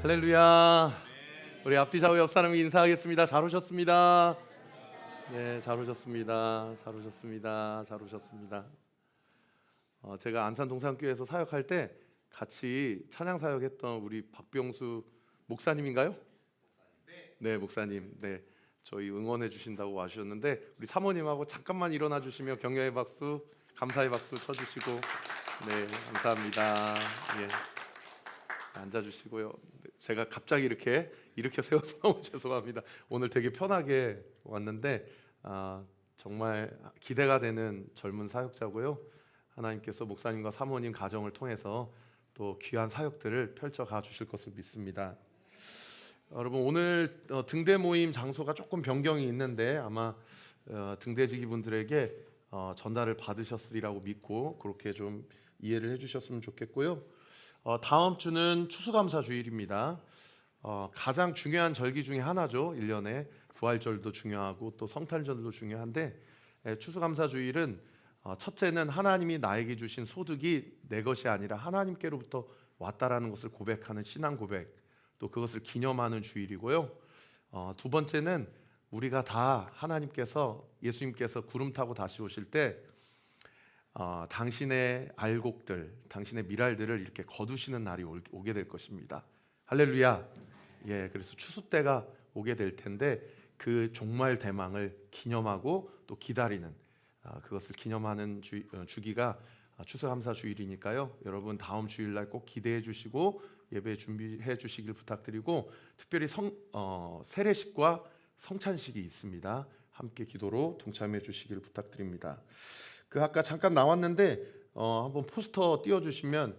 할렐루야. 우리 앞뒤 좌우 옆 사람이 인사하겠습니다. 잘 오셨습니다. 네, 잘 오셨습니다. 잘 오셨습니다. 잘 오셨습니다. 제가 안산 동산교회에서 사역할 때 같이 찬양 사역했던 우리 박병수 목사님인가요? 네, 목사님. 네, 저희 응원해 주신다고 와주셨는데 우리 사모님하고 잠깐만 일어나 주시며 격려의 박수, 감사의 박수 쳐주시고, 네, 감사합니다. 예. 앉아주시고요. 제가 갑자기 이렇게 세워서 너무 죄송합니다. 오늘 되게 편하게 왔는데 정말 기대가 되는 젊은 사역자고요. 하나님께서 목사님과 사모님 가정을 통해서 또 귀한 사역들을 펼쳐가 주실 것을 믿습니다. 여러분, 오늘 등대 모임 장소가 조금 변경이 있는데 아마 등대지기 분들에게 전달을 받으셨으리라고 믿고 그렇게 좀 이해를 해주셨으면 좋겠고요. 다음 주는 추수감사 주일입니다. 가장 중요한 절기 중에 하나죠. 1년에 부활절도 중요하고 또 성탄절도 중요한데 추수감사 주일은 첫째는 하나님이 나에게 주신 소득이 내 것이 아니라 하나님께로부터 왔다라는 것을 고백하는 신앙 고백, 또 그것을 기념하는 주일이고요. 두 번째는 우리가 다 하나님께서, 예수님께서 구름 타고 다시 오실 때 당신의 알곡들, 당신의 미랄들을 이렇게 거두시는 날이 오게 될 것입니다. 할렐루야. 예, 그래서 추수 때가 오게 될 텐데 그 종말 대망을 기념하고 또 기다리는 그것을 기념하는 주기가 추수감사 주일이니까요. 여러분 다음 주일날 꼭 기대해 주시고 예배 준비해 주시길 부탁드리고, 특별히 세례식과 성찬식이 있습니다. 함께 기도로 동참해 주시길 부탁드립니다. 아까 잠깐 나왔는데 한번 포스터 띄워주시면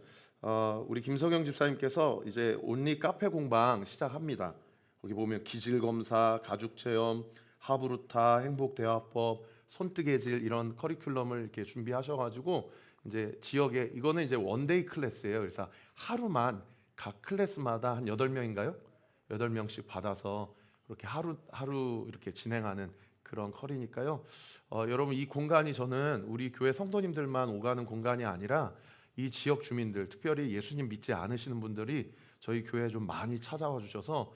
우리 김석영 집사님께서 이제 온리 카페 공방 시작합니다. 거기 보면 기질검사, 가죽체험, 하부루타, 행복대화법, 손뜨개질 이런 커리큘럼을 이렇게 준비하셔가지고 이제 지역에, 이거는 이제 원데이 클래스예요. 그래서 하루만 각 클래스마다 한 8명인가요? 8명씩 받아서 그렇게 하루 이렇게 진행하는 그런 컬이니까요. 여러분, 이 공간이 저는 우리 교회 성도님들만 오가는 공간이 아니라 이 지역 주민들, 특별히 예수님 믿지 않으시는 분들이 저희 교회에 좀 많이 찾아와 주셔서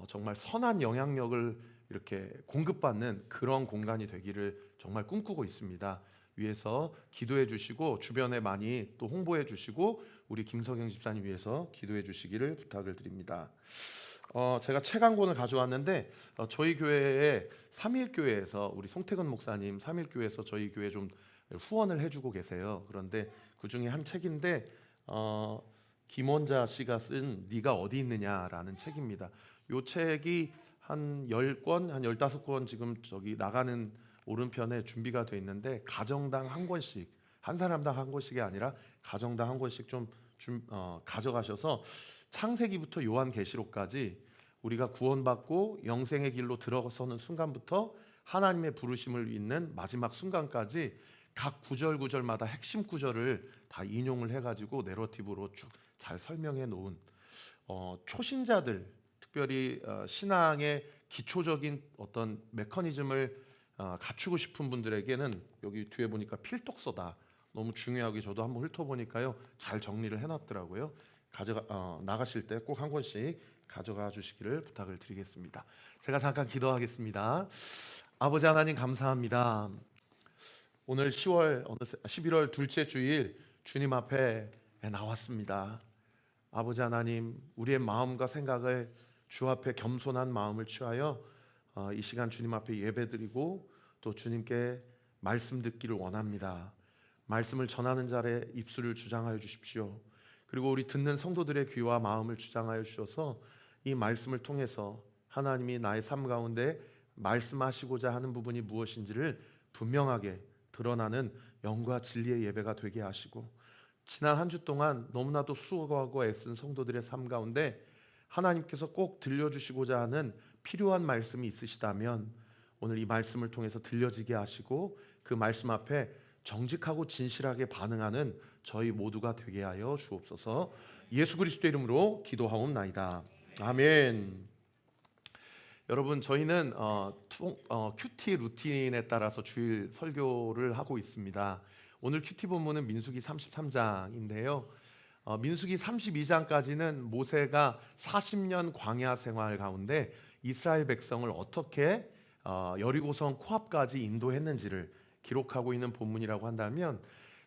정말 선한 영향력을 이렇게 공급받는 그런 공간이 되기를 정말 꿈꾸고 있습니다. 위해서 기도해 주시고 주변에 많이 또 홍보해 주시고 우리 김석영 집사님 위해서 기도해 주시기를 부탁을 드립니다. 제가 책 한 권을 가져왔는데 저희 교회에 삼일교회에서 우리 송태근 목사님 삼일교회에서 저희 교회 좀 후원을 해주고 계세요. 그런데 그 중에 한 책인데 김원자 씨가 쓴 네가 어디 있느냐라는 책입니다. 이 책이 한 10권, 한 15권 지금 저기 나가는 오른편에 준비가 돼 있는데 가정당 한 권씩, 한 사람당 한 권씩이 아니라 가정당 한 권씩 좀 가져가셔서 창세기부터 요한계시록까지 우리가 구원받고 영생의 길로 들어서는 순간부터 하나님의 부르심을 잇는 마지막 순간까지 각 구절마다 핵심 구절을 다 인용을 해가지고 내러티브로 쭉 잘 설명해 놓은 초신자들, 특별히 신앙의 기초적인 어떤 메커니즘을 갖추고 싶은 분들에게는 여기 뒤에 보니까 필독서다. 너무 중요하게 저도 한번 훑어보니까요 잘 정리를 해놨더라고요. 나가실 때 꼭 한 권씩 가져가 주시기를 부탁을 드리겠습니다. 제가 잠깐 기도하겠습니다. 아버지 하나님, 감사합니다. 오늘 11월 둘째 주일 주님 앞에 나왔습니다. 아버지 하나님, 우리의 마음과 생각을 주 앞에 겸손한 마음을 취하여 이 시간 주님 앞에 예배드리고 또 주님께 말씀 듣기를 원합니다. 말씀을 전하는 자의 입술을 주장하여 주십시오. 그리고 우리 듣는 성도들의 귀와 마음을 주장하여 주셔서 이 말씀을 통해서 하나님이 나의 삶 가운데 말씀하시고자 하는 부분이 무엇인지를 분명하게 드러나는 영과 진리의 예배가 되게 하시고, 지난 한 주 동안 너무나도 수고하고 애쓴 성도들의 삶 가운데 하나님께서 꼭 들려주시고자 하는 필요한 말씀이 있으시다면 오늘 이 말씀을 통해서 들려지게 하시고 그 말씀 앞에 정직하고 진실하게 반응하는 저희 모두가 되게 하여 주옵소서. 예수 그리스도의 이름으로 기도하옵나이다. 아멘. 여러분, 저희는 큐티 루틴에 따라서 주일 설교를 하고 있습니다. 오늘 큐티 본문은 민수기 33장인데요. 민수기 32장까지는 모세가 40년 광야 생활 가운데 이스라엘 백성을 어떻게 여리고성 코앞까지 인도했는지를 기록하고 있는 본문이라고 한다면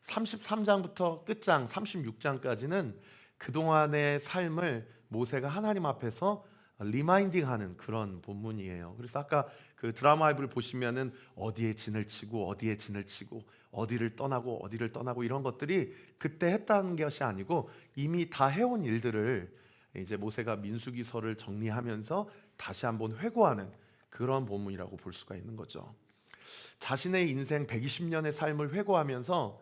33장부터 끝장 36장까지는 그동안의 삶을 모세가 하나님 앞에서 리마인딩하는 그런 본문이에요. 그래서 아까 그 드라마를 보시면은 어디에 진을 치고 어디에 진을 치고 어디를 떠나고 이런 것들이 그때 했다는 것이 아니고 이미 다 해온 일들을 이제 모세가 민수기서를 정리하면서 다시 한번 회고하는 그런 본문이라고 볼 수가 있는 거죠. 자신의 인생 120년의 삶을 회고하면서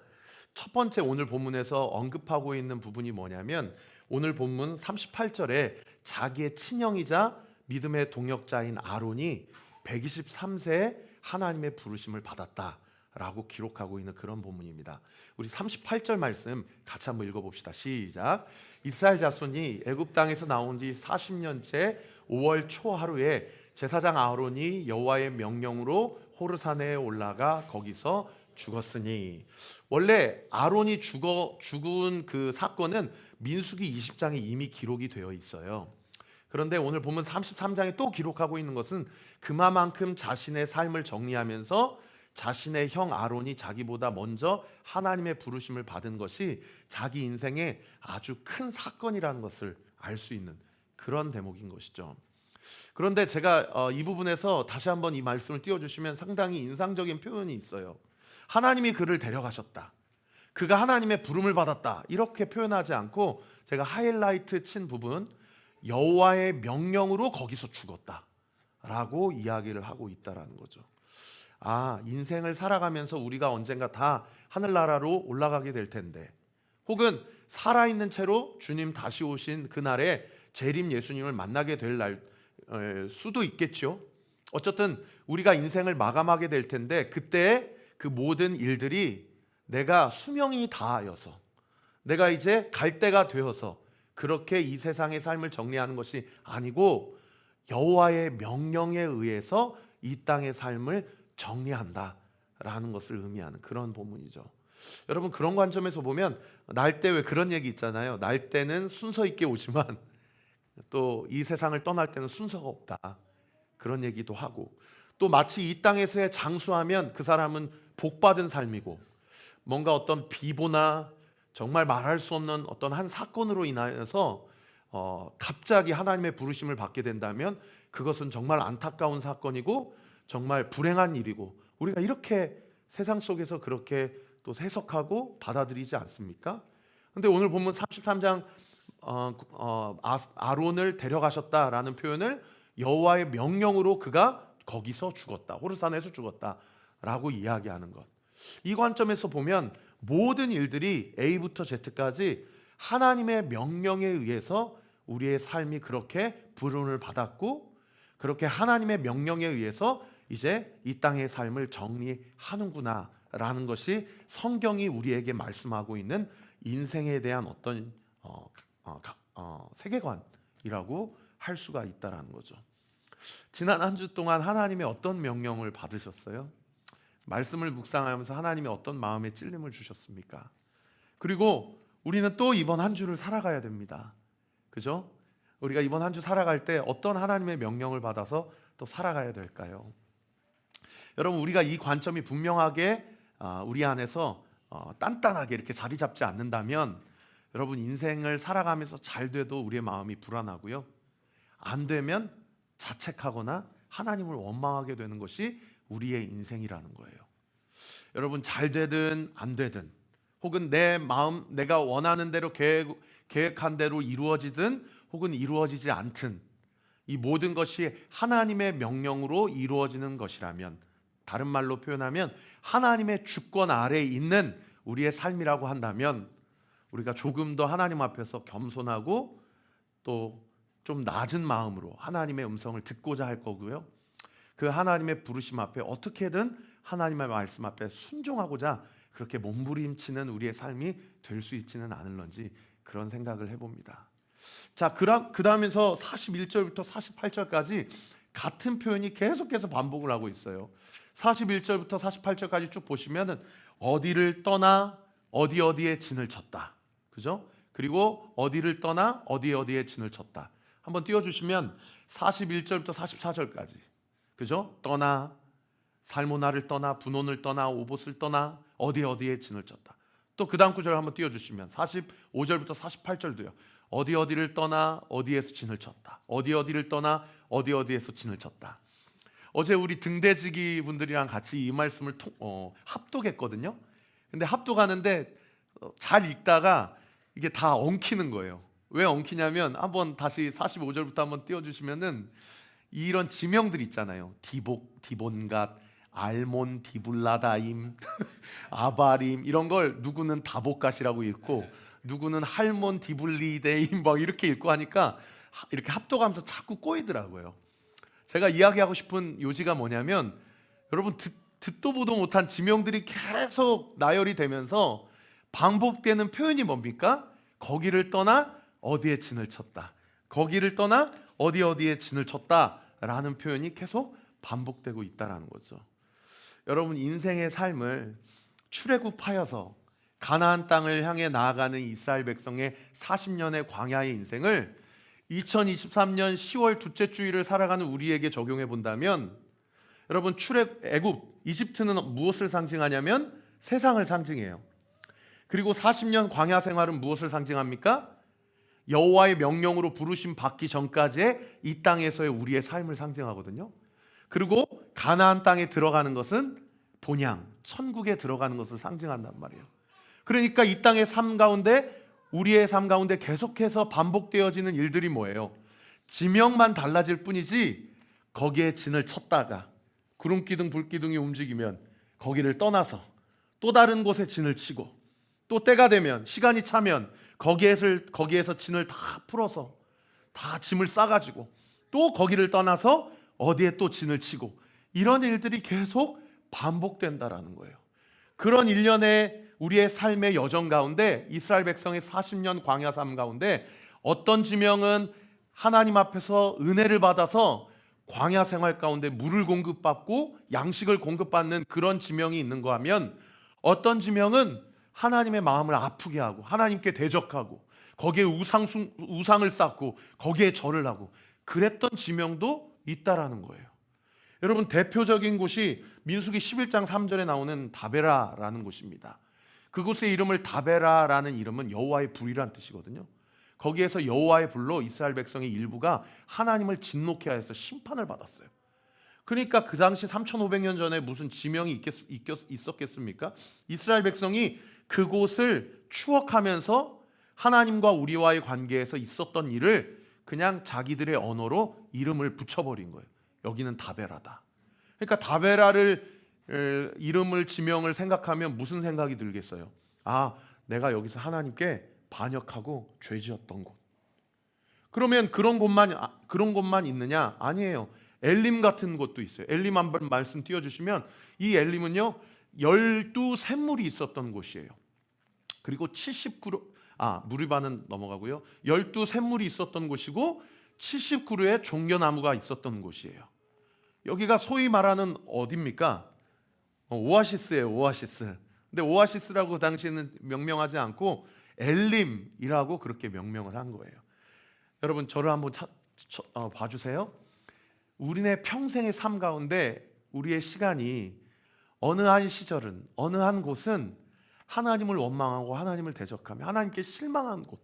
첫 번째 오늘 본문에서 언급하고 있는 부분이 뭐냐면 오늘 본문 38절에 자기의 친형이자 믿음의 동역자인 아론이 123세에 하나님의 부르심을 받았다라고 기록하고 있는 그런 본문입니다. 우리 38절 말씀 같이 한번 읽어봅시다. 시작. 이스라엘 자손이 애굽 땅에서 나온 지 40년째 5월 초 하루에 제사장 아론이 여호와의 명령으로 호르산에 올라가 거기서 죽었으니, 원래 아론이 죽은 그 사건은 민수기 20장에 이미 기록이 되어 있어요. 그런데 오늘 보면 33장에 또 기록하고 있는 것은 그만큼 자신의 삶을 정리하면서 자신의 형 아론이 자기보다 먼저 하나님의 부르심을 받은 것이 자기 인생의 아주 큰 사건이라는 것을 알 수 있는 그런 대목인 것이죠. 그런데 제가 이 부분에서 다시 한번 이 말씀을 띄워주시면 상당히 인상적인 표현이 있어요. 하나님이 그를 데려가셨다, 그가 하나님의 부름을 받았다, 이렇게 표현하지 않고 제가 하이라이트 친 부분, 여호와의 명령으로 거기서 죽었다 라고 이야기를 하고 있다라는 거죠. 인생을 살아가면서 우리가 언젠가 다 하늘나라로 올라가게 될 텐데, 혹은 살아있는 채로 주님 다시 오신 그날에 재림 예수님을 만나게 될 날 수도 있겠죠. 어쨌든 우리가 인생을 마감하게 될 텐데, 그때 그 모든 일들이 내가 수명이 다하여서, 내가 이제 갈 때가 되어서 그렇게 이 세상의 삶을 정리하는 것이 아니고 여호와의 명령에 의해서 이 땅의 삶을 정리한다라는 것을 의미하는 그런 본문이죠. 여러분, 그런 관점에서 보면 날 때 왜 그런 얘기 있잖아요. 날 때는 순서 있게 오지만 또 이 세상을 떠날 때는 순서가 없다, 그런 얘기도 하고, 또 마치 이 땅에서의 장수하면 그 사람은 복받은 삶이고, 뭔가 어떤 비보나 정말 말할 수 없는 어떤 한 사건으로 인하여서 갑자기 하나님의 부르심을 받게 된다면 그것은 정말 안타까운 사건이고 정말 불행한 일이고, 우리가 이렇게 세상 속에서 그렇게 또 해석하고 받아들이지 않습니까? 근데 오늘 보면 33장 아론을 데려가셨다라는 표현을 여호와의 명령으로 그가 거기서 죽었다, 호르산에서 죽었다라고 이야기하는 것, 이 관점에서 보면 모든 일들이 A부터 Z까지 하나님의 명령에 의해서 우리의 삶이 그렇게 부름을 받았고, 그렇게 하나님의 명령에 의해서 이제 이 땅의 삶을 정리하는구나 라는 것이 성경이 우리에게 말씀하고 있는 인생에 대한 어떤 세계관이라고 할 수가 있다라는 거죠. 지난 한 주 동안 하나님의 어떤 명령을 받으셨어요? 말씀을 묵상하면서 하나님의 어떤 마음의 찔림을 주셨습니까? 그리고 우리는 또 이번 한 주를 살아가야 됩니다. 그죠? 우리가 이번 한 주 살아갈 때 어떤 하나님의 명령을 받아서 또 살아가야 될까요? 여러분, 우리가 이 관점이 분명하게 우리 안에서 단단하게 이렇게 자리 잡지 않는다면, 여러분, 인생을 살아가면서 잘 돼도 우리의 마음이 불안하고요, 안 되면 자책하거나 하나님을 원망하게 되는 것이 우리의 인생이라는 거예요. 여러분, 잘 되든 안 되든, 혹은 내 마음, 내가 원하는 대로 계획한 대로 이루어지든 혹은 이루어지지 않든, 이 모든 것이 하나님의 명령으로 이루어지는 것이라면, 다른 말로 표현하면 하나님의 주권 아래에 있는 우리의 삶이라고 한다면, 우리가 조금 더 하나님 앞에서 겸손하고 또 좀 낮은 마음으로 하나님의 음성을 듣고자 할 거고요, 그 하나님의 부르심 앞에 어떻게든 하나님의 말씀 앞에 순종하고자 그렇게 몸부림치는 우리의 삶이 될 수 있지는 않을런지 그런 생각을 해봅니다. 자, 그 다음에서 41절부터 48절까지 같은 표현이 계속해서 반복을 하고 있어요. 41절부터 48절까지 쭉 보시면은 어디를 떠나 어디에 진을 쳤다, 그죠? 그리고 어디를 떠나 어디에 진을 쳤다. 한번 띄워주시면 41절부터 44절까지. 그죠? 떠나, 살모나를 떠나, 분온을 떠나, 오봇을 떠나 어디에 진을 쳤다. 또 그 다음 구절 한번 띄워주시면 45절부터 48절도요. 어디를 떠나 어디에서 진을 쳤다. 어디를 떠나 어디에서 진을 쳤다. 어제 우리 등대지기 분들이랑 같이 이 말씀을 합독했거든요. 근데 합독하는데 잘 읽다가 이게 다 엉키는 거예요. 왜 엉키냐면 한번 다시 45절부터 한번 띄워주시면은 이런 지명들 있잖아요. 디본갓, 알몬, 디블라다임, 아바림 이런 걸 누구는 다보갓이라고 읽고 누구는 할몬 디블리데임 막 이렇게 읽고 하니까 이렇게 합독하면서 자꾸 꼬이더라고요. 제가 이야기하고 싶은 요지가 뭐냐면 여러분 듣도 보도 못한 지명들이 계속 나열이 되면서 반복되는 표현이 뭡니까? 거기를 떠나 어디에 진을 쳤다. 거기를 떠나 어디에 진을 쳤다라는 표현이 계속 반복되고 있다라는 거죠. 여러분 인생의 삶을 출애굽하여서 가나안 땅을 향해 나아가는 이스라엘 백성의 40년의 광야의 인생을 2023년 10월 둘째 주일을 살아가는 우리에게 적용해 본다면 여러분 애굽, 이집트는 무엇을 상징하냐면 세상을 상징해요. 그리고 40년 광야 생활은 무엇을 상징합니까? 여호와의 명령으로 부르심 받기 전까지의 이 땅에서의 우리의 삶을 상징하거든요. 그리고 가나안 땅에 들어가는 것은 본향, 천국에 들어가는 것을 상징한단 말이에요. 그러니까 이 땅의 삶 가운데 우리의 삶 가운데 계속해서 반복되어지는 일들이 뭐예요? 지명만 달라질 뿐이지 거기에 진을 쳤다가 구름기둥 불기둥이 움직이면 거기를 떠나서 또 다른 곳에 진을 치고 또 때가 되면 시간이 차면 거기에서 진을 다 풀어서 다 짐을 싸가지고 또 거기를 떠나서 어디에 또 진을 치고 이런 일들이 계속 반복된다라는 거예요. 그런 일련의 우리의 삶의 여정 가운데 이스라엘 백성의 40년 광야 삶 가운데 어떤 지명은 하나님 앞에서 은혜를 받아서 광야 생활 가운데 물을 공급받고 양식을 공급받는 그런 지명이 있는가 하면 어떤 지명은 하나님의 마음을 아프게 하고 하나님께 대적하고 거기에 우상을 쌓고 거기에 절을 하고 그랬던 지명도 있다라는 거예요. 여러분 대표적인 곳이 민수기 11장 3절에 나오는 다베라라는 곳입니다. 그곳의 이름을 다베라라는 이름은 여호와의 불이란 뜻이거든요. 거기에서 여호와의 불로 이스라엘 백성의 일부가 하나님을 진노케 하여서 심판을 받았어요. 그러니까 그 당시 3500년 전에 무슨 지명이 있었겠습니까? 이스라엘 백성이 그곳을 추억하면서 하나님과 우리와의 관계에서 있었던 일을 그냥 자기들의 언어로 이름을 붙여버린 거예요. 여기는 다베라다. 그러니까 다베라를 이름을 지명을 생각하면 무슨 생각이 들겠어요? 아, 내가 여기서 하나님께 반역하고 죄지었던 곳. 그러면 그런 곳만 있느냐? 아니에요. 엘림 같은 곳도 있어요. 엘림 한번 말씀 띄워주시면 이 엘림은요 12샘물이 있었던 곳이에요. 그리고 79로 무리바는 넘어가고요. 12샘물이 있었던 곳이고 79루의 종려나무가 있었던 곳이에요. 여기가 소위 말하는 어디입니까? 오아시스예요. 오아시스. 근데 오아시스라고 그 당시에는 명명하지 않고 엘림이라고 그렇게 명명을 한 거예요. 여러분 저를 한번 봐주세요. 우리네 평생의 삶 가운데 우리의 시간이 어느 한 시절은 어느 한 곳은 하나님을 원망하고 하나님을 대적하며 하나님께 실망한 곳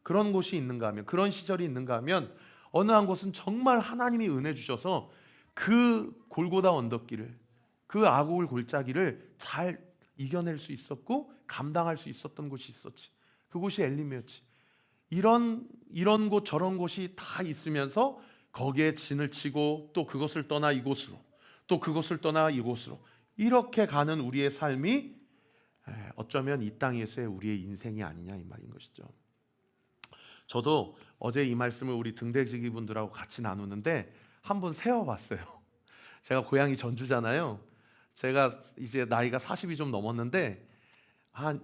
그런 곳이 있는가 하면 그런 시절이 있는가 하면 어느 한 곳은 정말 하나님이 은혜 주셔서 그 골고다 언덕길을 그 아고울 골짜기를 잘 이겨낼 수 있었고 감당할 수 있었던 곳이 있었지. 그곳이 엘림이었지. 이런 곳 저런 곳이 다 있으면서 거기에 진을 치고 또 그것을 떠나 이곳으로 또 그것을 떠나 이곳으로 이렇게 가는 우리의 삶이 어쩌면 이 땅에서의 우리의 인생이 아니냐 이 말인 것이죠. 저도 어제 이 말씀을 우리 등대지기 분들하고 같이 나누는데 한번 세어봤어요. 제가 고향이 전주잖아요. 제가 이제 나이가 40이 좀 넘었는데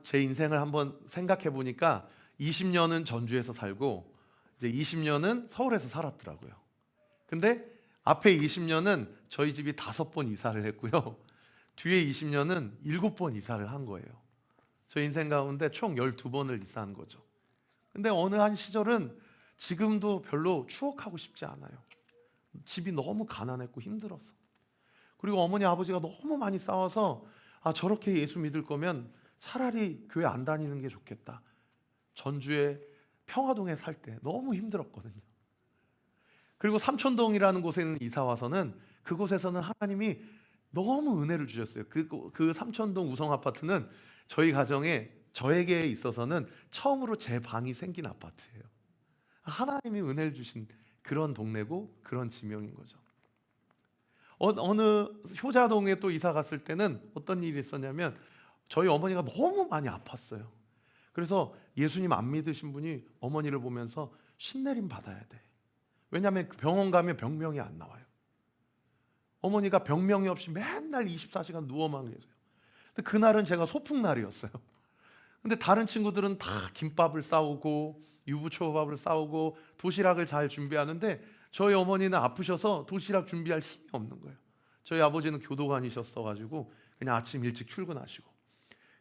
제 인생을 한번 생각해 보니까 20년은 전주에서 살고 이제 20년은 서울에서 살았더라고요. 근데 앞에 20년은 저희 집이 5번 이사를 했고요. 뒤에 20년은 7번 이사를 한 거예요. 저 인생 가운데 총 12번을 이사한 거죠. 근데 어느 한 시절은 지금도 별로 추억하고 싶지 않아요. 집이 너무 가난했고 힘들어서. 그리고 어머니 아버지가 너무 많이 싸워서 저렇게 예수 믿을 거면 차라리 교회 안 다니는 게 좋겠다. 전주에 평화동에 살 때 너무 힘들었거든요. 그리고 삼촌동이라는 곳에는 이사 와서는 그곳에서는 하나님이 너무 은혜를 주셨어요. 그 삼촌동 우성 아파트는 저희 가정에 저에게 있어서는 처음으로 제 방이 생긴 아파트예요. 하나님이 은혜를 주신 그런 동네고 그런 지명인 거죠. 어느 효자동에 또 이사 갔을 때는 어떤 일이 있었냐면 저희 어머니가 너무 많이 아팠어요. 그래서 예수님 안 믿으신 분이 어머니를 보면서 신내림 받아야 돼. 왜냐하면 병원 가면 병명이 안 나와요. 어머니가 병명이 없이 맨날 24시간 누워만 계세요. 근데 그날은 제가 소풍날이었어요. 근데 다른 친구들은 다 김밥을 싸우고 유부초밥을 싸우고 도시락을 잘 준비하는데 저희 어머니는 아프셔서 도시락 준비할 힘이 없는 거예요. 저희 아버지는 교도관이셨어가지고 그냥 아침 일찍 출근하시고.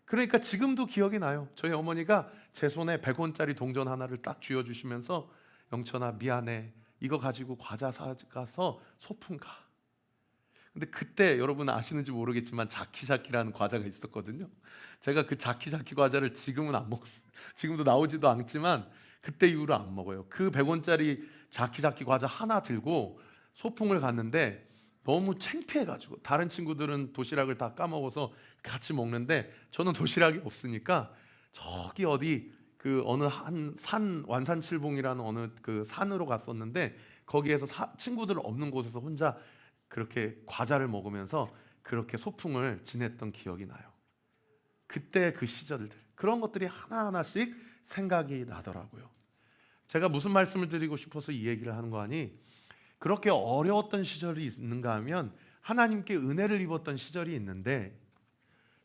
그러니까 지금도 기억이 나요. 저희 어머니가 제 손에 100원짜리 동전 하나를 딱 쥐어주시면서 영천아 미안해, 이거 가지고 과자 사가서 소풍 가. 근데 그때 여러분 아시는지 모르겠지만 자키자키라는 과자가 있었거든요. 제가 그 자키자키 과자를 지금은 안 먹었어요. 지금도 나오지도 않지만 그때 이후로 안 먹어요. 그 100원짜리 자키자키 과자 하나 들고 소풍을 갔는데 너무 창피해가지고 다른 친구들은 도시락을 다 까먹어서 같이 먹는데 저는 도시락이 없으니까 저기 어디 그 어느 한 산 완산칠봉이라는 어느 그 산으로 갔었는데 거기에서 친구들 없는 곳에서 혼자 그렇게 과자를 먹으면서 그렇게 소풍을 지냈던 기억이 나요. 그때 그 시절들 그런 것들이 하나하나씩 생각이 나더라고요. 제가 무슨 말씀을 드리고 싶어서 이 얘기를 하는 거 아니, 그렇게 어려웠던 시절이 있는가 하면 하나님께 은혜를 입었던 시절이 있는데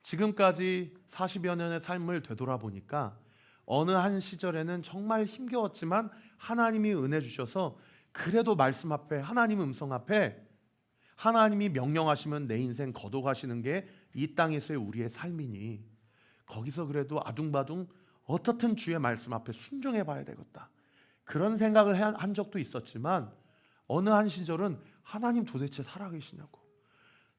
지금까지 40여 년의 삶을 되돌아보니까 어느 한 시절에는 정말 힘겨웠지만 하나님이 은혜 주셔서 그래도 말씀 앞에 하나님 음성 앞에 하나님이 명령하시면 내 인생 거둬가시는 게 이 땅에서의 우리의 삶이니 거기서 그래도 아둥바둥 어떻든 주의 말씀 앞에 순종해 봐야 되겠다. 그런 생각을 한 적도 있었지만 어느 한 시절은 하나님 도대체 살아계시냐고,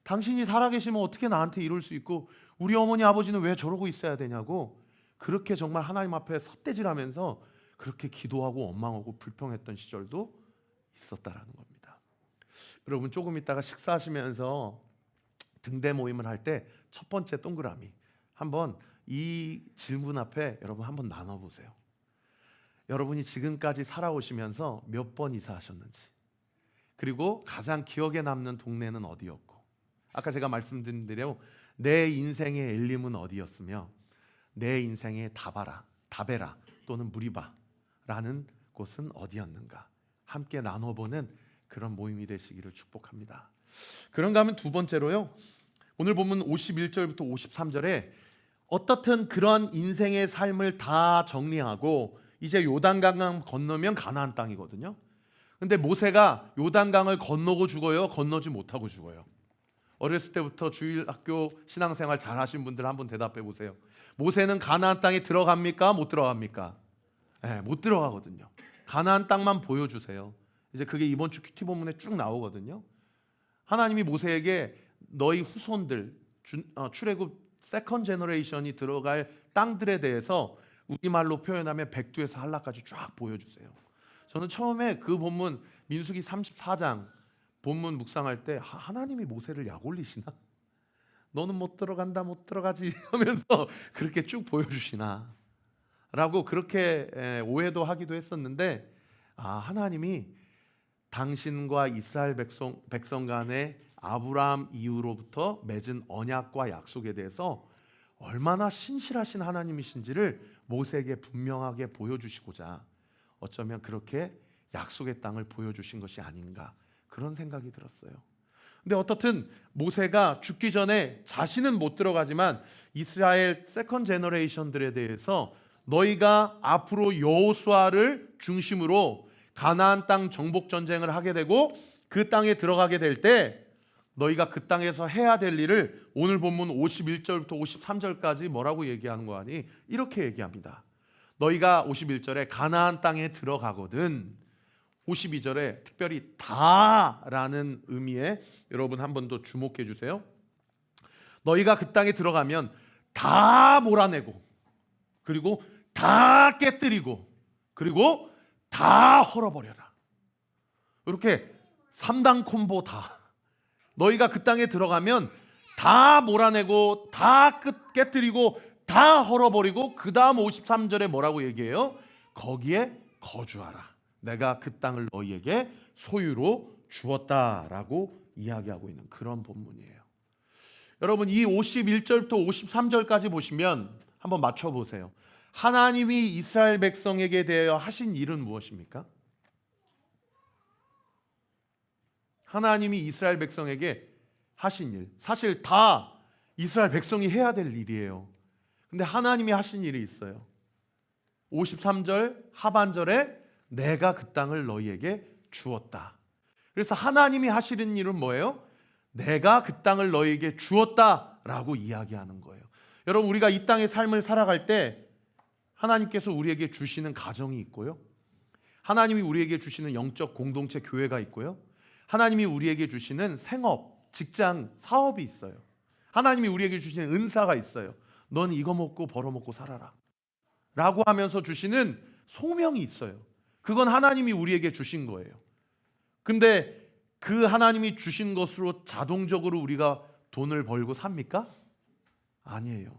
당신이 살아계시면 어떻게 나한테 이럴 수 있고 우리 어머니 아버지는 왜 저러고 있어야 되냐고 그렇게 정말 하나님 앞에 삿대질하면서 그렇게 기도하고 원망하고 불평했던 시절도 있었다라는 겁니다. 여러분 조금 있다가 식사하시면서 등대 모임을 할 때 첫 번째 동그라미 한번 이 질문 앞에 여러분 한번 나눠보세요. 여러분이 지금까지 살아오시면서 몇 번 이사하셨는지, 그리고 가장 기억에 남는 동네는 어디였고, 아까 제가 말씀드린 대로 내 인생의 엘림은 어디였으며 내 인생의 다베라 또는 무리바라는 곳은 어디였는가 함께 나눠보는 그런 모임이 되시기를 축복합니다. 그런가 하면 두 번째로요, 오늘 본문 51절부터 53절에 어떻든 그런 인생의 삶을 다 정리하고 이제 요단강을 건너면 가나안 땅이거든요. 근데 모세가 요단강을 건너고 죽어요, 건너지 못하고 죽어요? 어렸을 때부터 주일학교 신앙생활 잘 하신 분들 한번 대답해 보세요. 모세는 가나안 땅에 들어갑니까? 못 들어갑니까? 네, 못 들어가거든요. 가나안 땅만 보여주세요. 이제 그게 이번 주 큐티 본문에 쭉 나오거든요. 하나님이 모세에게 너희 후손들 출애굽 세컨 제너레이션이 들어갈 땅들에 대해서 우리말로 표현하면 백두에서 한라까지 쫙 보여주세요. 저는 처음에 그 본문 민수기 34장 본문 묵상할 때 하나님이 모세를 약올리시나? 너는 못 들어간다 못 들어가지 하면서 그렇게 쭉 보여주시나? 라고 그렇게 오해도 하기도 했었는데 하나님이 당신과 이스라엘 백성 간의 아브라함 이후로부터 맺은 언약과 약속에 대해서 얼마나 신실하신 하나님이신지를 모세에게 분명하게 보여주시고자 어쩌면 그렇게 약속의 땅을 보여주신 것이 아닌가 그런 생각이 들었어요. 근데 어떻든 모세가 죽기 전에 자신은 못 들어가지만 이스라엘 세컨 제너레이션들에 대해서 너희가 앞으로 여호수아를 중심으로 가나안 땅 정복 전쟁을 하게 되고 그 땅에 들어가게 될 때 너희가 그 땅에서 해야 될 일을 오늘 본문 51절부터 53절까지 뭐라고 얘기하는 거 아니? 이렇게 얘기합니다. 너희가 51절에 가나안 땅에 들어가거든, 52절에 특별히 다라는 의미에 여러분 한 번 더 주목해 주세요. 너희가 그 땅에 들어가면 다 몰아내고, 그리고 다 깨뜨리고, 그리고 다 헐어버려라. 이렇게 3단 콤보 다. 너희가 그 땅에 들어가면 다 몰아내고, 다 깨뜨리고, 다 헐어버리고, 그 다음 53절에 뭐라고 얘기해요? 거기에 거주하라. 내가 그 땅을 너희에게 소유로 주었다라고 이야기하고 있는 그런 본문이에요. 여러분, 이 51절부터 53절까지 보시면 한번 맞춰보세요. 하나님이 이스라엘 백성에게 대하여 하신 일은 무엇입니까? 하나님이 이스라엘 백성에게 하신 일, 사실 다 이스라엘 백성이 해야 될 일이에요. 근데 하나님이 하신 일이 있어요. 53절 하반절에 내가 그 땅을 너희에게 주었다. 그래서 하나님이 하시는 일은 뭐예요? 내가 그 땅을 너희에게 주었다라고 이야기하는 거예요. 여러분, 우리가 이 땅의 삶을 살아갈 때 하나님께서 우리에게 주시는 가정이 있고요, 하나님이 우리에게 주시는 영적 공동체 교회가 있고요, 하나님이 우리에게 주시는 생업, 직장, 사업이 있어요. 하나님이 우리에게 주시는 은사가 있어요. 넌 이거 먹고 벌어먹고 살아라 라고 하면서 주시는 소명이 있어요. 그건 하나님이 우리에게 주신 거예요. 근데 그 하나님이 주신 것으로 자동적으로 우리가 돈을 벌고 삽니까? 아니에요.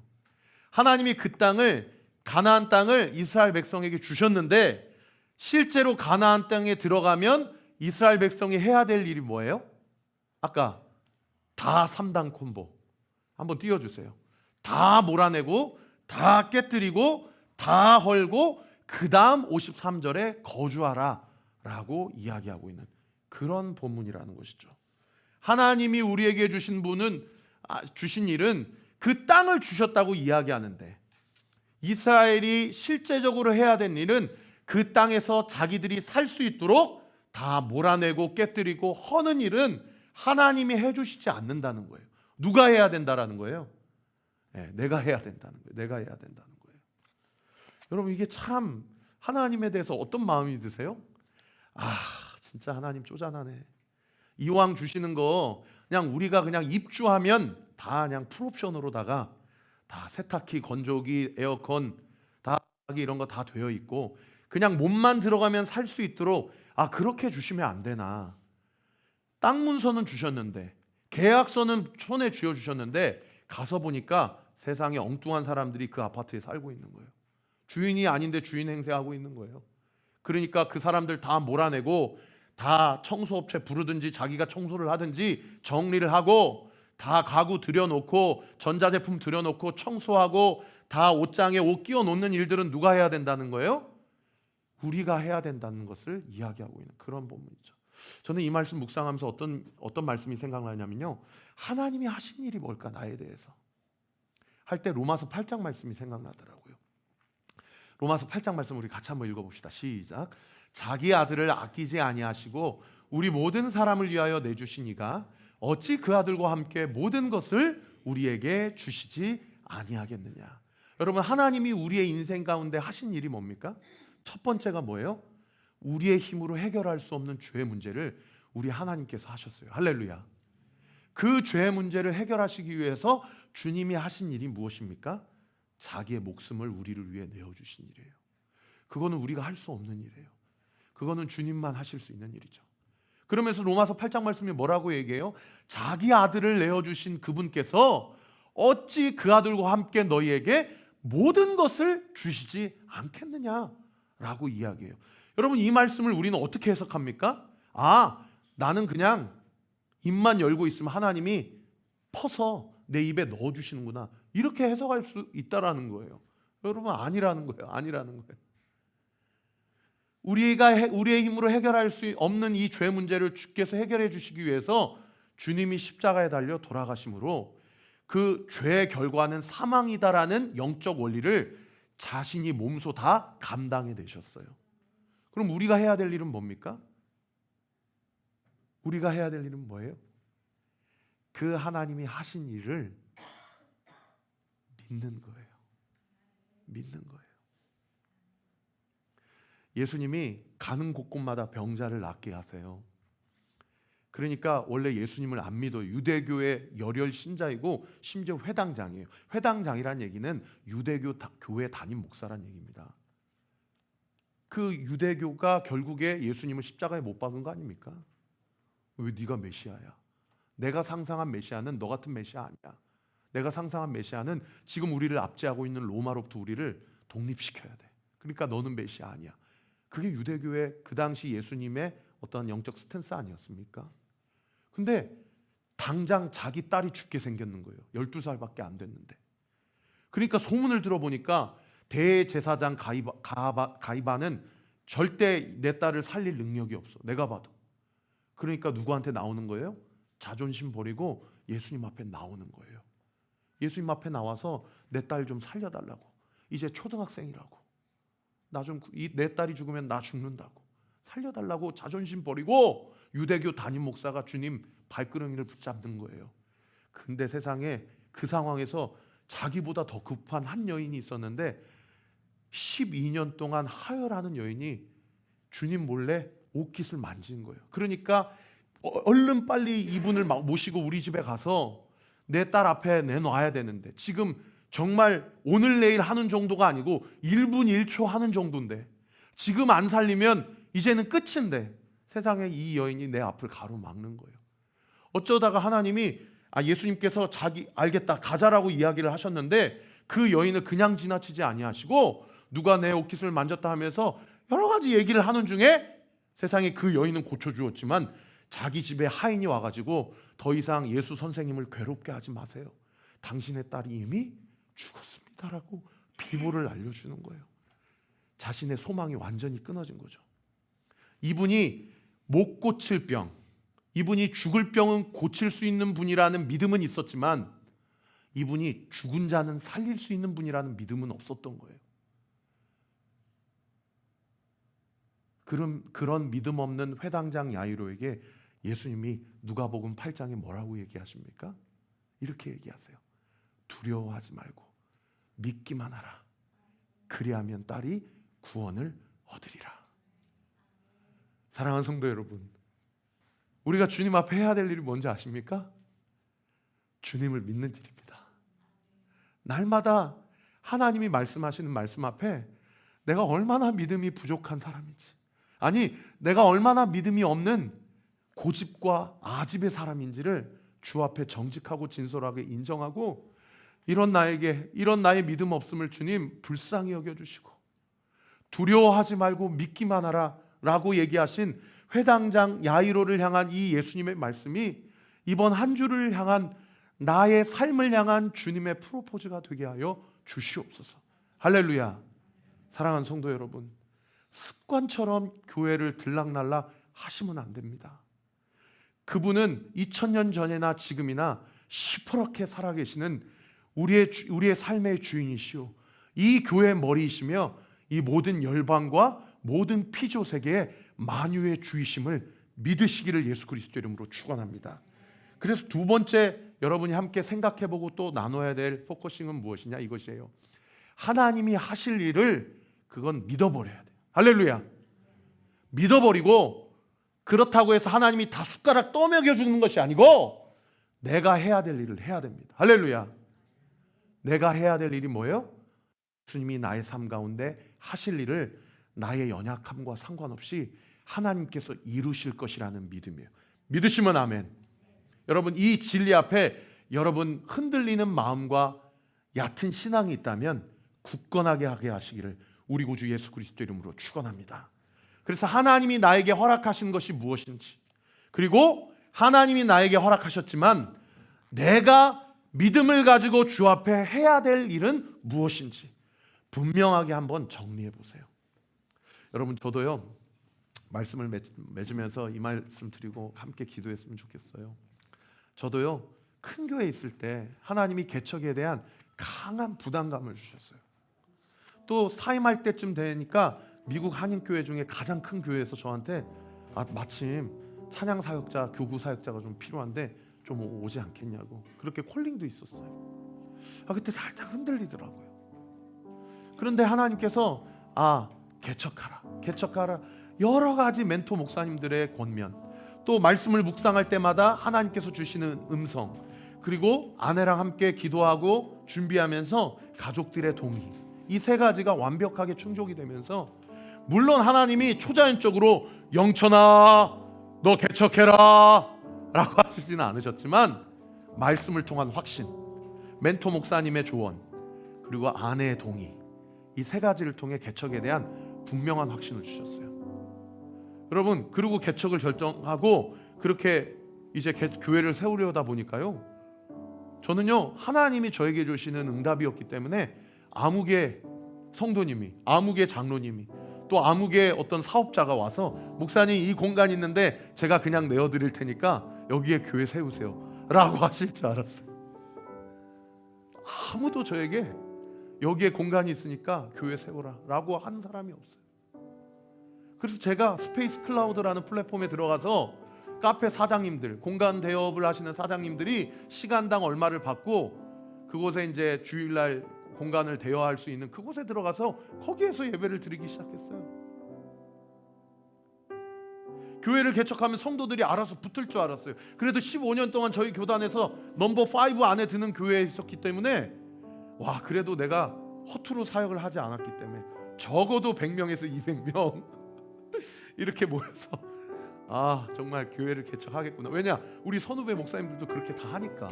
하나님이 그 땅을, 가나안 땅을 이스라엘 백성에게 주셨는데, 실제로 가나안 땅에 들어가면 이스라엘 백성이 해야 될 일이 뭐예요? 아까 다 3단 콤보 한번 띄워주세요. 다 몰아내고, 다 깨뜨리고, 다 헐고, 그 다음 53절에 거주하라 라고 이야기하고 있는 그런 본문이라는 것이죠. 하나님이 우리에게 주신 주신 일은 그 땅을 주셨다고 이야기하는데, 이스라엘이 실제적으로 해야 될 일은 그 땅에서 자기들이 살 수 있도록 다 몰아내고 깨뜨리고 허는 일은 하나님이 해주시지 않는다는 거예요. 누가 해야 된다라는 거예요? 네, 내가 해야 된다는 거예요. 내가 해야 된다는 거예요. 여러분, 이게 참 하나님에 대해서 어떤 마음이 드세요? 진짜 하나님 쪼잔하네. 이왕 주시는 거 그냥 우리가 그냥 입주하면 다 그냥 풀옵션으로다가 다 세탁기, 건조기, 에어컨 다 이런 거 다 되어 있고 그냥 몸만 들어가면 살 수 있도록 그렇게 주시면 안 되나. 땅 문서는 주셨는데, 계약서는 손에 쥐어 주셨는데, 가서 보니까 세상에 엉뚱한 사람들이 그 아파트에 살고 있는 거예요. 주인이 아닌데 주인 행세하고 있는 거예요. 그러니까 그 사람들 다 몰아내고, 다 청소업체 부르든지 자기가 청소를 하든지 정리를 하고, 다 가구 들여놓고 전자제품 들여놓고 청소하고, 다 옷장에 옷 끼워 놓는 일들은 누가 해야 된다는 거예요? 우리가 해야 된다는 것을 이야기하고 있는 그런 본문이죠. 저는 이 말씀 묵상하면서 어떤 말씀이 생각나냐면요, 하나님이 하신 일이 뭘까 나에 대해서 할 때 로마서 8장 말씀이 생각나더라고요. 로마서 8장 말씀 우리 같이 한번 읽어봅시다. 시작. 자기 아들을 아끼지 아니하시고 우리 모든 사람을 위하여 내주시니가 어찌 그 아들과 함께 모든 것을 우리에게 주시지 아니하겠느냐. 여러분, 하나님이 우리의 인생 가운데 하신 일이 뭡니까? 첫 번째가 뭐예요? 우리의 힘으로 해결할 수 없는 죄의 문제를 우리 하나님께서 하셨어요. 할렐루야. 그 죄의 문제를 해결하시기 위해서 주님이 하신 일이 무엇입니까? 자기의 목숨을 우리를 위해 내어주신 일이에요. 그거는 우리가 할 수 없는 일이에요. 그거는 주님만 하실 수 있는 일이죠. 그러면서 로마서 8장 말씀이 뭐라고 얘기해요? 자기 아들을 내어주신 그분께서 어찌 그 아들과 함께 너희에게 모든 것을 주시지 않겠느냐라고 이야기해요. 여러분, 이 말씀을 우리는 어떻게 해석합니까? 나는 그냥 입만 열고 있으면 하나님이 퍼서 내 입에 넣어주시는구나, 이렇게 해석할 수 있다라는 거예요. 여러분, 아니라는 거예요. 아니라는 거예요. 우리의 힘으로 해결할 수 없는 이 죄 문제를 주께서 해결해 주시기 위해서 주님이 십자가에 달려 돌아가심으로 그 죄의 결과는 사망이다라는 영적 원리를 자신이 몸소 다 감당해 내셨어요. 그럼 우리가 해야 될 일은 뭡니까? 우리가 해야 될 일은 뭐예요? 그 하나님이 하신 일을 믿는 거예요. 믿는 거예요. 예수님이 가는 곳곳마다 병자를 낫게 하세요. 그러니까 원래 예수님을 안 믿어요. 유대교의 열혈 신자이고 심지어 회당장이에요. 회당장이란 얘기는 유대교 교회 담임 목사란 얘기입니다. 그 유대교가 결국에 예수님을 십자가에 못 박은 거 아닙니까? 왜 네가 메시아야? 내가 상상한 메시아는 너 같은 메시아 아니야. 내가 상상한 메시아는 지금 우리를 압제하고 있는 로마로부터 우리를 독립시켜야 돼. 그러니까 너는 메시아 아니야. 그게 유대교의 그 당시 예수님의 어떤 영적 스탠스 아니었습니까? 근데 당장 자기 딸이 죽게 생겼는 거예요. 12살밖에 안 됐는데. 그러니까 소문을 들어보니까 대제사장 가이바는 절대 내 딸을 살릴 능력이 없어. 내가 봐도. 그러니까 누구한테 나오는 거예요? 자존심 버리고 예수님 앞에 나오는 거예요. 예수님 앞에 나와서 내 딸 좀 살려달라고. 이제 초등학생이라고. 내 딸이 죽으면 나 죽는다고. 살려달라고 자존심 버리고 유대교 담임 목사가 주님 발끄러미를 붙잡는 거예요. 근데 세상에 그 상황에서 자기보다 더 급한 한 여인이 있었는데 12년 동안 하혈하는 여인이 주님 몰래 옷깃을 만진 거예요. 그러니까 얼른 빨리 이분을 모시고 우리 집에 가서 내 딸 앞에 내놔야 되는데 지금 정말 오늘 내일 하는 정도가 아니고 1분 1초 하는 정도인데 지금 안 살리면 이제는 끝인데 세상에 이 여인이 내 앞을 가로막는 거예요. 어쩌다가 하나님이 예수님께서 자기 알겠다 가자라고 이야기를 하셨는데 그 여인을 그냥 지나치지 아니하시고 누가 내 옷깃을 만졌다 하면서 여러 가지 얘기를 하는 중에 세상에 그 여인은 고쳐주었지만 자기 집에 하인이 와가지고 더 이상 예수 선생님을 괴롭게 하지 마세요. 당신의 딸이 이미 죽었습니다라고 비보를 알려주는 거예요. 자신의 소망이 완전히 끊어진 거죠. 이분이 못 고칠 병, 이분이 죽을 병은 고칠 수 있는 분이라는 믿음은 있었지만 이분이 죽은 자는 살릴 수 있는 분이라는 믿음은 없었던 거예요. 그런 믿음 없는 회당장 야이로에게 예수님이 누가복음 8장에 뭐라고 얘기하십니까? 이렇게 얘기하세요. 두려워하지 말고 믿기만 하라. 그리하면 딸이 구원을 얻으리라. 사랑하는 성도 여러분, 우리가 주님 앞에 해야 될 일이 뭔지 아십니까? 주님을 믿는 일입니다. 날마다 하나님이 말씀하시는 말씀 앞에 내가 얼마나 믿음이 부족한 사람인지, 아니 내가 얼마나 믿음이 없는 고집과 아집의 사람인지를 주 앞에 정직하고 진솔하게 인정하고 이런 나의 믿음 없음을 주님 불쌍히 여겨주시고 두려워하지 말고 믿기만 하라 라고 얘기하신 회당장 야이로를 향한 이 예수님의 말씀이 이번 한 주를 향한 나의 삶을 향한 주님의 프로포즈가 되게 하여 주시옵소서. 할렐루야. 사랑하는 성도 여러분, 습관처럼 교회를 들락날락 하시면 안 됩니다. 그분은 2000년 전이나 지금이나 시퍼렇게 살아계시는 우리의 삶의 주인이시오. 이 교회의 머리이시며 이 모든 열방과 모든 피조 세계의 만유의 주이심을 믿으시기를 예수 그리스도 이름으로 축원합니다. 그래서 두 번째 여러분이 함께 생각해보고 또 나눠야 될 포커싱은 무엇이냐 이것이에요. 하나님이 하실 일을 그건 믿어버려야 돼요. 할렐루야. 믿어버리고 그렇다고 해서 하나님이 다 숟가락 떠먹여 주는 것이 아니고 내가 해야 될 일을 해야 됩니다. 할렐루야. 내가 해야 될 일이 뭐예요? 주님이 나의 삶 가운데 하실 일을 나의 연약함과 상관없이 하나님께서 이루실 것이라는 믿음이에요. 믿으시면 아멘. 여러분 이 진리 앞에 여러분 흔들리는 마음과 얕은 신앙이 있다면 굳건하게 하게 하시기를 우리 구주 예수 그리스도 이름으로 축원합니다. 그래서 하나님이 나에게 허락하신 것이 무엇인지, 그리고 하나님이 나에게 허락하셨지만 내가 믿음을 가지고 주 앞에 해야 될 일은 무엇인지 분명하게 한번 정리해 보세요. 여러분 저도요 말씀을 맺으면서 이 말씀 드리고 함께 기도했으면 좋겠어요. 저도요 큰 교회에 있을 때 하나님이 개척에 대한 강한 부담감을 주셨어요. 또 사임할 때쯤 되니까 미국 한인교회 중에 가장 큰 교회에서 저한테 마침 찬양 사역자, 교구 사역자가 좀 필요한데 좀 오지 않겠냐고 그렇게 콜링도 있었어요. 그때 살짝 흔들리더라고요. 그런데 하나님께서 개척하라. 개척하라. 여러 가지 멘토 목사님들의 권면, 또 말씀을 묵상할 때마다 하나님께서 주시는 음성, 그리고 아내랑 함께 기도하고 준비하면서 가족들의 동의, 이 세 가지가 완벽하게 충족이 되면서, 물론 하나님이 초자연적으로 영천아 너 개척해라 라고 하시지는 않으셨지만 말씀을 통한 확신, 멘토 목사님의 조언, 그리고 아내의 동의, 이 세 가지를 통해 개척에 대한 분명한 확신을 주셨어요. 여러분, 그리고 개척을 결정하고 그렇게 이제 교회를 세우려다 보니까요, 저는요 하나님이 저에게 주시는 응답이었기 때문에 아무개 성도님이, 아무개 장로님이, 또 아무개 어떤 사업자가 와서 목사님 이 공간이 있는데 제가 그냥 내어드릴 테니까 여기에 교회 세우세요 라고 하실 줄 알았어요. 아무도 저에게 여기에 공간이 있으니까 교회 세우라 라고 한 사람이 없어요. 그래서 제가 스페이스 클라우드라는 플랫폼에 들어가서 카페 사장님들, 공간 대업을 하시는 사장님들이 시간당 얼마를 받고 그곳에 이제 주일날 공간을 대여할 수 있는 그곳에 들어가서 거기에서 예배를 드리기 시작했어요. 교회를 개척하면 성도들이 알아서 붙을 줄 알았어요. 그래도 15년 동안 저희 교단에서 넘버 5 안에 드는 교회에 있었기 때문에, 와, 그래도 내가 허투루 사역을 하지 않았기 때문에 적어도 100명에서 200명 이렇게 모여서 아, 정말 교회를 개척하겠구나. 왜냐, 우리 선후배 목사님들도 그렇게 다 하니까.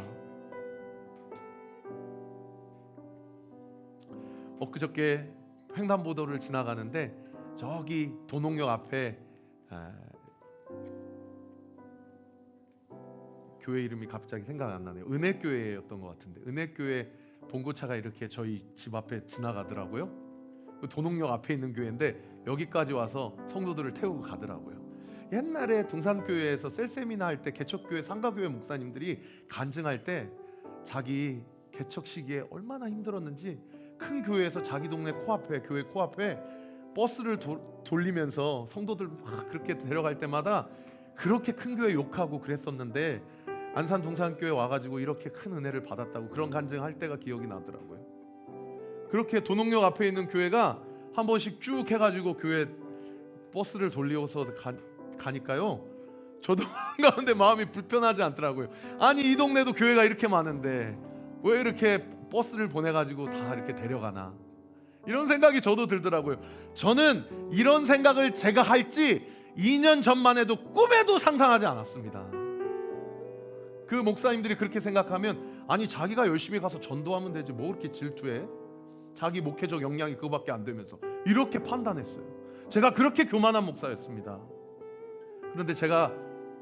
엊그저께 횡단보도를 지나가는데 저기 도농역 앞에 교회 이름이 갑자기 생각이 안 나네요. 은혜교회였던 것 같은데, 은혜교회 봉고차가 이렇게 저희 집 앞에 지나가더라고요. 도농역 앞에 있는 교회인데 여기까지 와서 성도들을 태우고 가더라고요. 옛날에 동산교회에서 셀세미나 할 때 개척교회 상가교회 목사님들이 간증할 때 자기 개척 시기에 얼마나 힘들었는지, 큰 교회에서 자기 동네 코앞에, 교회 코앞에 버스를 돌리면서 성도들 막 그렇게 데려갈 때마다 그렇게 큰 교회 욕하고 그랬었는데 안산 동산교회 와가지고 이렇게 큰 은혜를 받았다고 그런 간증할 때가 기억이 나더라고요. 그렇게 도농역 앞에 있는 교회가 한 번씩 쭉 해가지고 교회 버스를 돌려서 가니까요, 저도 한가운데 마음이 불편하지 않더라고요. 아니, 이 동네도 교회가 이렇게 많은데 왜 이렇게 버스를 보내가지고 다 이렇게 데려가나, 이런 생각이 저도 들더라고요. 저는 이런 생각을 제가 할지 2년 전만 해도 꿈에도 상상하지 않았습니다. 그 목사님들이 그렇게 생각하면, 아니 자기가 열심히 가서 전도하면 되지 뭐 그렇게 질투해, 자기 목회적 역량이 그거밖에 안 되면서, 이렇게 판단했어요. 제가 그렇게 교만한 목사였습니다. 그런데 제가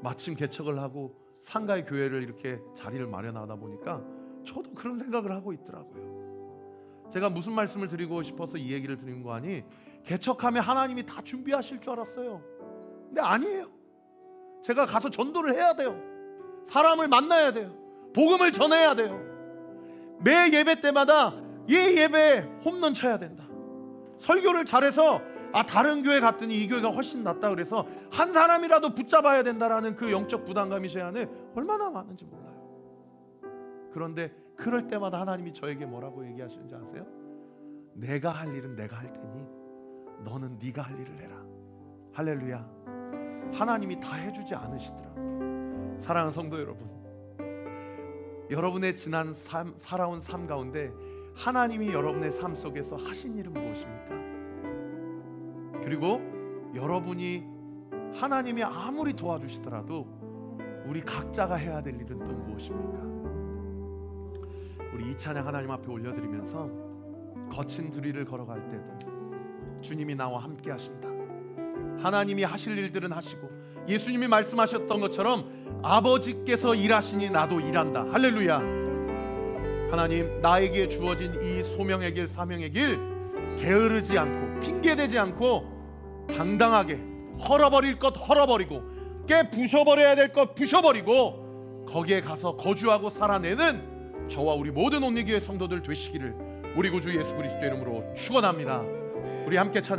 마침 개척을 하고 상가의 교회를 이렇게 자리를 마련하다 보니까 저도 그런 생각을 하고 있더라고요. 제가 무슨 말씀을 드리고 싶어서 이 얘기를 드린 거 아니, 개척하면 하나님이 다 준비하실 줄 알았어요. 근데 아니에요. 제가 가서 전도를 해야 돼요. 사람을 만나야 돼요. 복음을 전해야 돼요. 매 예배 때마다 이 예배에 홈런 쳐야 된다. 설교를 잘해서 다른 교회 갔더니 이 교회가 훨씬 낫다 그래서 한 사람이라도 붙잡아야 된다라는 그 영적 부담감이 제 안에 얼마나 많은지 몰라요. 그런데 그럴 때마다 하나님이 저에게 뭐라고 얘기하시는지 아세요? 내가 할 일은 내가 할 테니 너는 네가 할 일을 해라. 할렐루야. 하나님이 다 해주지 않으시더라고요. 사랑하는 성도 여러분, 여러분의 지난 살아온 삶 가운데 하나님이 여러분의 삶 속에서 하신 일은 무엇입니까? 그리고 여러분이 하나님이 아무리 도와주시더라도 우리 각자가 해야 될 일은 또 무엇입니까? 우리 이 찬양 하나님 앞에 올려드리면서 거친 두리를 걸어갈 때도 주님이 나와 함께 하신다. 하나님이 하실 일들은 하시고, 예수님이 말씀하셨던 것처럼 아버지께서 일하시니 나도 일한다. 할렐루야. 하나님, 나에게 주어진 이 소명의 길, 사명의 길 게으르지 않고 핑계대지 않고 당당하게 헐어버릴 것 헐어버리고 깨부셔버려야 될 것 부셔버리고 거기에 가서 거주하고 살아내는 저와 우리 모든 온리교회 성도들 되시기를 우리 구주 예수 그리스도의 이름으로 축원합니다. 우리 함께 찬양